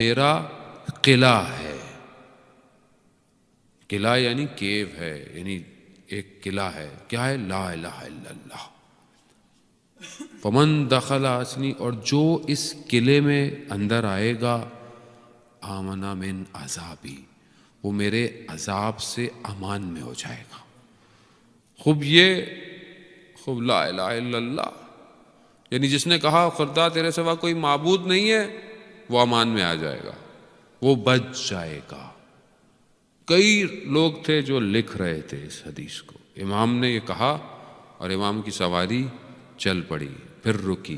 میرا قلعہ ہے. قلعہ یعنی کیو ہے، یعنی ایک قلعہ ہے. کیا ہے؟ لا الہ الا اللہ. فمن دخل اسنی، اور جو اس قلعے میں اندر آئے گا، آمنا من عذابی، وہ میرے عذاب سے امان میں ہو جائے گا. خوب لا الہ الا اللہ، یعنی جس نے کہا خدا تیرے سوا کوئی معبود نہیں ہے، وہ امان میں آ جائے گا، وہ بچ جائے گا. کئی لوگ تھے جو لکھ رہے تھے اس حدیث کو. امام نے یہ کہا اور امام کی سواری چل پڑی، پھر رکی.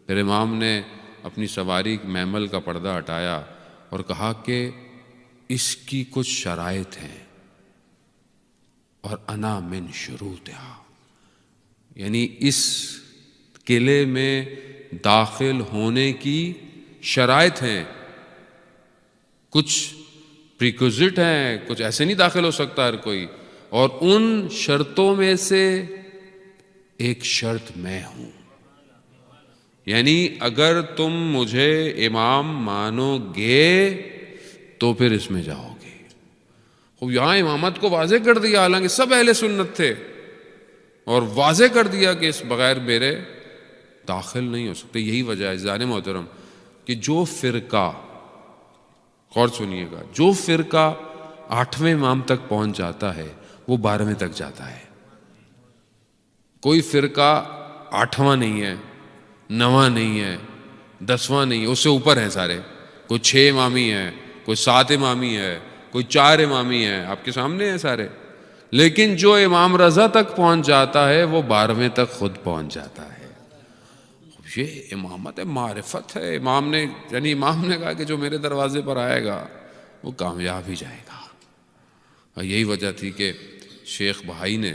پھر امام نے اپنی سواری میمل کا پردہ ہٹایا اور کہا کہ اس کی کچھ شرائط ہیں، اور انا من شروطہا، یعنی اس قلعے میں داخل ہونے کی شرائط ہیں. کچھ پریکوزٹ ہیں، کچھ ایسے نہیں داخل ہو سکتا ہر کوئی، اور ان شرطوں میں سے ایک شرط میں ہوں. یعنی اگر تم مجھے امام مانو گے تو پھر اس میں جاؤ گے. خوب یہاں امامت کو واضح کر دیا، حالانکہ سب اہل سنت تھے، اور واضح کر دیا کہ اس بغیر میرے داخل نہیں ہو سکتے. یہی وجہ ہے عزیزان محترم کہ جو فرقہ، غور سنیے گا، جو فرقہ 8ویں امام تک پہنچ جاتا ہے وہ 12ویں تک جاتا ہے. کوئی فرقہ 8واں نہیں ہے، 9واں نہیں ہے، 10واں نہیں ہے، اس سے اوپر ہیں سارے. کوئی 6 امامی ہے، کوئی 7 امامی ہے، کوئی 4 امامی ہے، آپ کے سامنے ہیں سارے. لیکن جو امام رضا تک پہنچ جاتا ہے وہ 12ویں تک خود پہنچ جاتا ہے. یہ امامت ہے، معرفت ہے. امام نے کہا کہ جو میرے دروازے پر آئے گا وہ کامیاب ہی جائے گا. اور یہی وجہ تھی کہ شیخ بہائی نے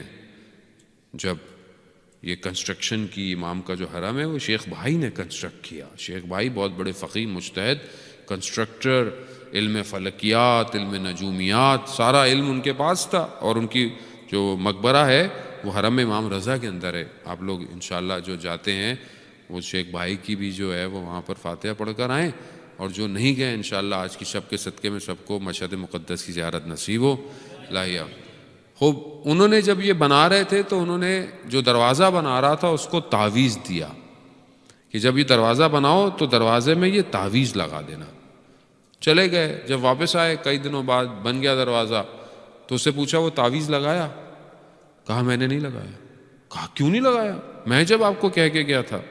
جب یہ کنسٹرکشن کی، امام کا جو حرم ہے وہ شیخ بہائی نے کنسٹرکٹ کیا. شیخ بہائی بہت بڑے فقیہ، مجتہد، کنسٹرکٹر، علم فلکیات، علم نجومیات، سارا علم ان کے پاس تھا. اور ان کی جو مقبرہ ہے وہ حرم امام رضا کے اندر ہے. آپ لوگ انشاءاللہ جو جاتے ہیں وہ شیخ بھائی کی بھی جو ہے وہ وہاں پر فاتحہ پڑھ کر آئیں، اور جو نہیں گئے انشاءاللہ آج کی شب کے صدقے میں سب کو مشہد مقدس کی زیارت نصیب ہو. لاہیہ خوب. انہوں نے جب یہ بنا رہے تھے تو انہوں نے جو دروازہ بنا رہا تھا اس کو تعویذ دیا کہ جب یہ دروازہ بناؤ تو دروازے میں یہ تعویذ لگا دینا. چلے گئے، جب واپس آئے کئی دنوں بعد بن گیا دروازہ، تو اس سے پوچھا وہ تعویذ لگایا؟ کہا میں نے نہیں لگایا. کہا کیوں نہیں لگایا؟ میں جب آپ کو کہہ کے گیا تھا.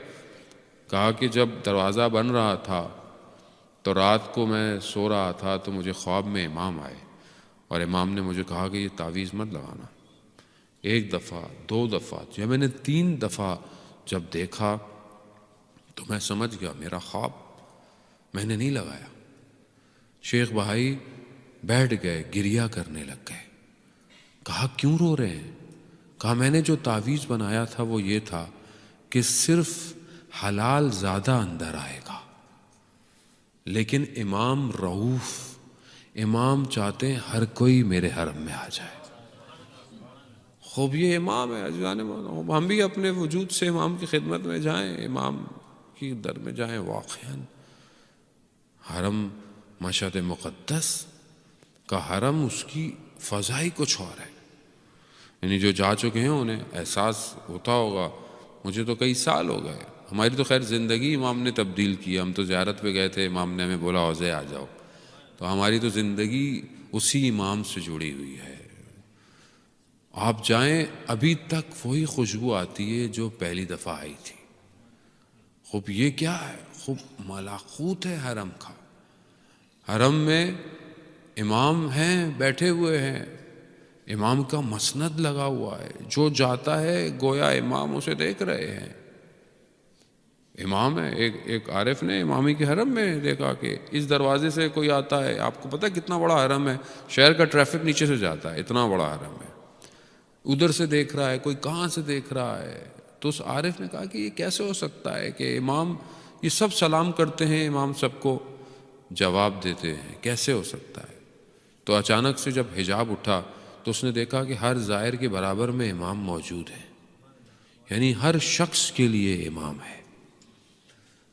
کہا کہ جب دروازہ بن رہا تھا تو رات کو میں سو رہا تھا تو مجھے خواب میں امام آئے، اور امام نے مجھے کہا کہ یہ تعویذ مت لگانا. 1 دفعہ، 2 دفعہ، جب میں نے 3 دفعہ جب دیکھا تو میں سمجھ گیا میرا خواب، میں نے نہیں لگایا. شیخ بھائی بیٹھ گئے، گریہ کرنے لگ گئے. کہا کیوں رو رہے ہیں؟ کہا میں نے جو تعویذ بنایا تھا وہ یہ تھا کہ صرف حلال زیادہ اندر آئے گا، لیکن امام رؤوف، امام چاہتے ہیں ہر کوئی میرے حرم میں آ جائے. خوب یہ امام ہے عزیزان، ہم بھی اپنے وجود سے امام کی خدمت میں جائیں، امام کی در میں جائیں. واقعاً حرم مشہد مقدس کا حرم، اس کی فضائی کچھ اور ہے. یعنی جو جا چکے ہیں انہیں احساس ہوتا ہوگا. مجھے تو کئی سال ہو گئے. ہماری تو خیر زندگی امام نے تبدیل کی. ہم تو زیارت پہ گئے تھے، امام نے ہمیں بولا حوضے آ جاؤ، تو ہماری تو زندگی اسی امام سے جڑی ہوئی ہے. آپ جائیں ابھی تک وہی خوشبو آتی ہے جو پہلی دفعہ آئی تھی. خوب یہ کیا ہے؟ خوب ملاقوت ہے حرم کا. حرم میں امام ہیں، بیٹھے ہوئے ہیں، امام کا مسند لگا ہوا ہے. جو جاتا ہے گویا امام اسے دیکھ رہے ہیں. امام ہے. ایک عارف نے امامی کے حرم میں دیکھا کہ اس دروازے سے کوئی آتا ہے. آپ کو پتہ کتنا بڑا حرم ہے، شہر کا ٹریفک نیچے سے جاتا ہے، اتنا بڑا حرم ہے. ادھر سے دیکھ رہا ہے، کوئی کہاں سے دیکھ رہا ہے. تو اس عارف نے کہا کہ یہ کیسے ہو سکتا ہے کہ امام، یہ سب سلام کرتے ہیں، امام سب کو جواب دیتے ہیں، کیسے ہو سکتا ہے؟ تو اچانک سے جب حجاب اٹھا تو اس نے دیکھا کہ ہر زائر کے برابر میں امام موجود ہے، یعنی ہر شخص کے لیے امام ہے.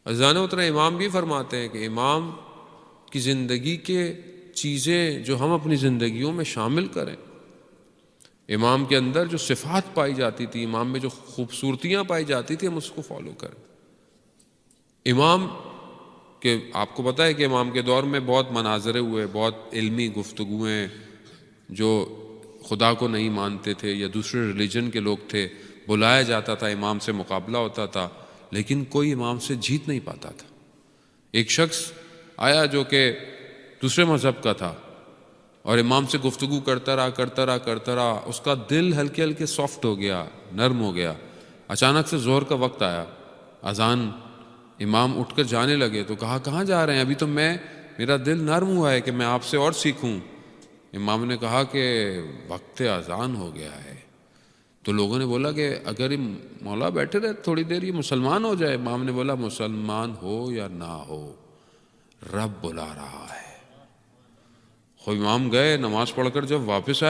عزیزان اتنا امام بھی فرماتے ہیں کہ امام کہ زندگی کے چیزیں جو ہم اپنی زندگیوں میں شامل کریں. امام کے اندر جو صفات پائی جاتی تھی، امام میں جو خوبصورتیاں پائی جاتی تھی، ہم اس کو فالو کریں. امام کہ آپ کو پتہ ہے کہ امام کے دور میں بہت مناظرے ہوئے، بہت علمی گفتگویں، جو خدا کو نہیں مانتے تھے یا دوسرے ریلیجن کے لوگ تھے، بلایا جاتا تھا، امام سے مقابلہ ہوتا تھا، لیکن کوئی امام سے جیت نہیں پاتا تھا. ایک شخص آیا جو کہ دوسرے مذہب کا تھا اور امام سے گفتگو کرتا رہا، اس کا دل ہلکے ہلکے سافٹ ہو گیا، نرم ہو گیا. اچانک سے ظہر کا وقت آیا، اذان، امام اٹھ کر جانے لگے تو کہا کہاں جا رہے ہیں؟ ابھی تو میرا دل نرم ہوا ہے کہ میں آپ سے اور سیکھوں. امام نے کہا کہ وقت اذان ہو گیا ہے. تو لوگوں نے بولا کہ اگر مولا بیٹھے رہے تھوڑی دیر، یہ مسلمان ہو جائے. امام نے بولا مسلمان ہو یا نہ ہو، رب بلا رہا ہے. خود امام گئے، نماز پڑھ کر جب واپس آئے